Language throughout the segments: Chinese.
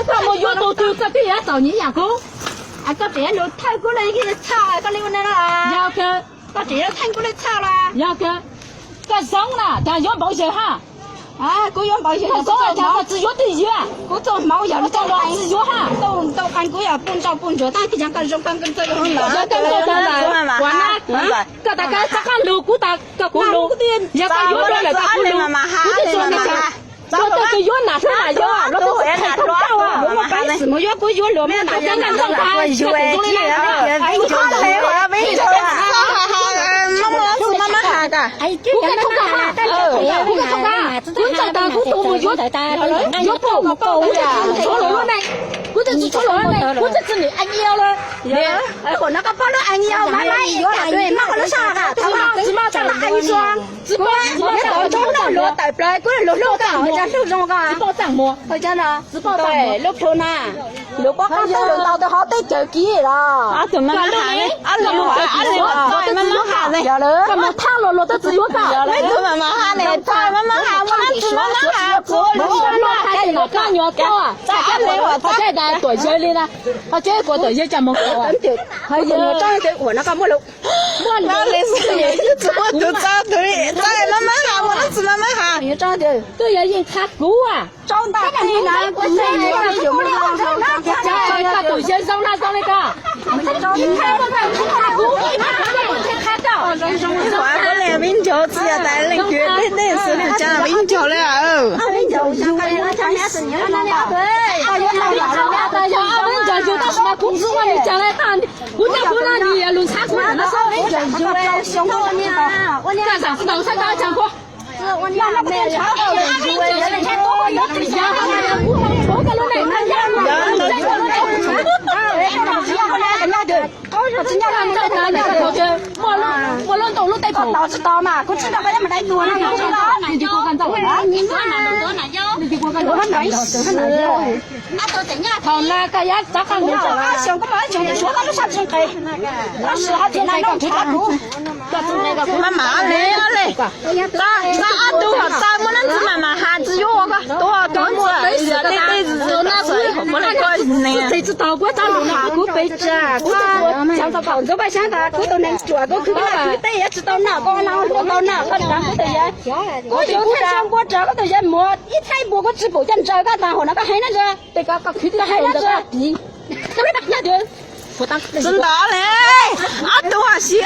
干么药都都这边也找你养狗，啊，个别路太过来一个草，个那个那啦，要个个别太过来草啦，要个，干伤了，但要保险哈。啊，กูย้อนบอกเฉยๆ ก็จะมาจะยศดีอ่ะ กูต้องเมาอย่างนี้ต้อง จะยศฮะ ต้องพันกูอย่าปุ่นเจ้าปุ่นเฉยตั้งที่ยังกันจงกันเจอกันเหรอ จะกันก็ได้วันนั้นก็แต่การจะกันลูกกูตาก็กูลูกอย่ากันยศเลยก็กูลูกกูจะชวนนี่ค่ะเราจะยศหนาเท่าไหร่ยศเราต้องใช้ของเจ้าอ่ะ 我把什么药กูย้อนหลวมหนา จะกันต้องการจะตรงนี้นะ ไอ้คนเลวอ่ะไม่เจอ妈妈哈的，哎，就人家那啦，但是不要不要冲啊，กูจะตากูตัวกูยศยศปูกูปูอ่ะโชว์หลวงเลยกูจะโชว์หลวงเลยกูจะจะหนีไอ้เงี้ยวเลยเนี่ย 哎，我那个包了俺要买来药了，对，那我那啥个，他妈只嘛长了俺装，只嘛到中了落带不来，过来落落到我家手中个，只包账么？我家呢，对，落头呢，落包刚才落到的好得着急了，啊怎么哈嘞？啊怎么妈妈哈嘞？要了，干嘛他落的只有账？没怎么妈哈嘞？他妈妈哈，我那怎么哈？我开始干鸟高啊！他在的短袖里呢，他这个短袖怎么高啊？还有我当时我那个木楼，那类似也是怎么都扎对，扎妈妈哈，我那怎么妈哈？你长的，对呀，人他高啊！长大你拿过来，有没有？这个短袖上那上那个，你看我看他高，你看到。我过来win球只要带那绝对那是你讲win球了哦。就到什么公司我你讲来看，我讲不让你也弄差出来，那时候你讲就我干啥子都上他讲过。我家那边查到的，人家多有这些，我个路来，人家路来，人家路来，人家的，人家那个同学，我弄道路得跑，知道嘛？我知道，我也没来做那个，知道？你就给我干走了，你说哪多哪有？你就给我干走，我哪有？那都怎样？好，那个也咋看你走了？想干嘛？想说那个啥子可以？那是他进来弄出他路，妈妈嘞呀嘞，那都好大，我那只妈妈哈只有我个多么，对子那是我那个呢。这次到过大路那个背着，我想到房子吧，想到我都能做，我去那去得也知道哪个哪落到哪个哪个的也，我就看上过这个的也没一台摸个直播间这个，然后那个还那个，这个去的还那个地，那就。真的嘞，都好些。对，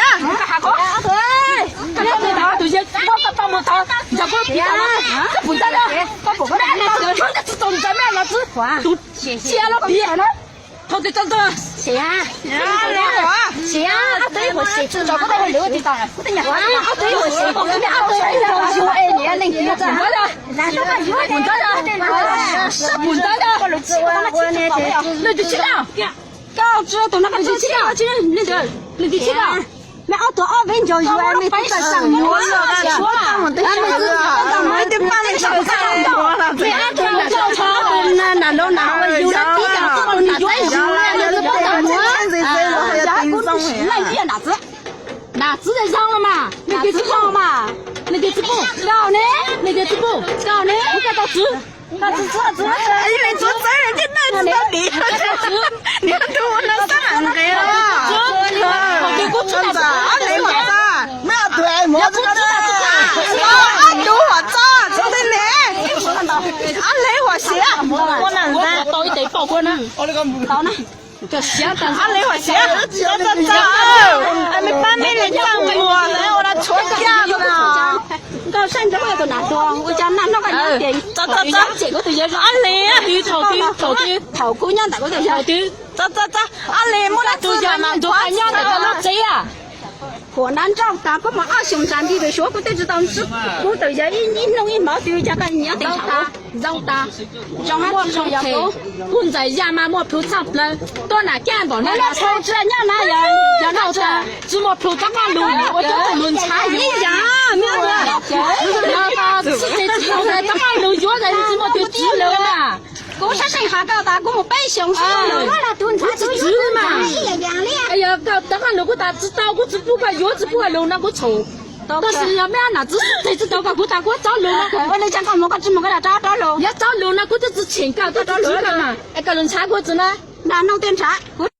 他对些，我帮忙他，你讲我别了，这不在了，我不来了，这这都在面了，这都写了别了，他这真的写啊，写啊，对我写，这个都留的到，我的娘，对我写，我的娘，对我哎，年龄比较大，然后还有点，是不在的，我年纪，那就去了。高知道那个就去了，那就去了。那多少分钟以外没得上药了，说了，我得帮你找看，对啊，对啊，找查那楼哪我有了地方，怎么你有了，有多少么？那也哪子？哪子在上了嘛？那个是上嘛？那个是不？高呢？那个是不？高呢？不该到吃。那是做，因为做这人家那知道你看对我那三个呀，真的，你我咋？没有对，没这个的，都我咋？真的嘞，你我写，我能的，到一得报关呢，到呢。就想等你我写，走，还没把你的账我来，我来出价了。到山这我都拿装，我讲那个有点，这个都也是，你啊，你头姑娘大个都要，走，你莫来做家嘛，做俺娘那个老贼呀。河南找大个嘛，熊山地的说不得知道是，我都要一弄一毛丢家个你要得啥？让他我重要本在家嘛，我票差不多，到哪干吧？那抽这人家那样，要闹这，怎么票这么乱？我就在论差一样，没有要他自己知道的，这么乱，有人怎么就知了嘛？我是谁下高大，我们百姓是了顿茶都有嘛。哎呀，这个如果他知道，我只不过药只不过弄那个臭。但是要买那只是这次都把我大哥找路了，我来讲讲么个只么个来找路，要找路那我就之前搞到找路了嘛，一个人差过子呢？那弄点茶。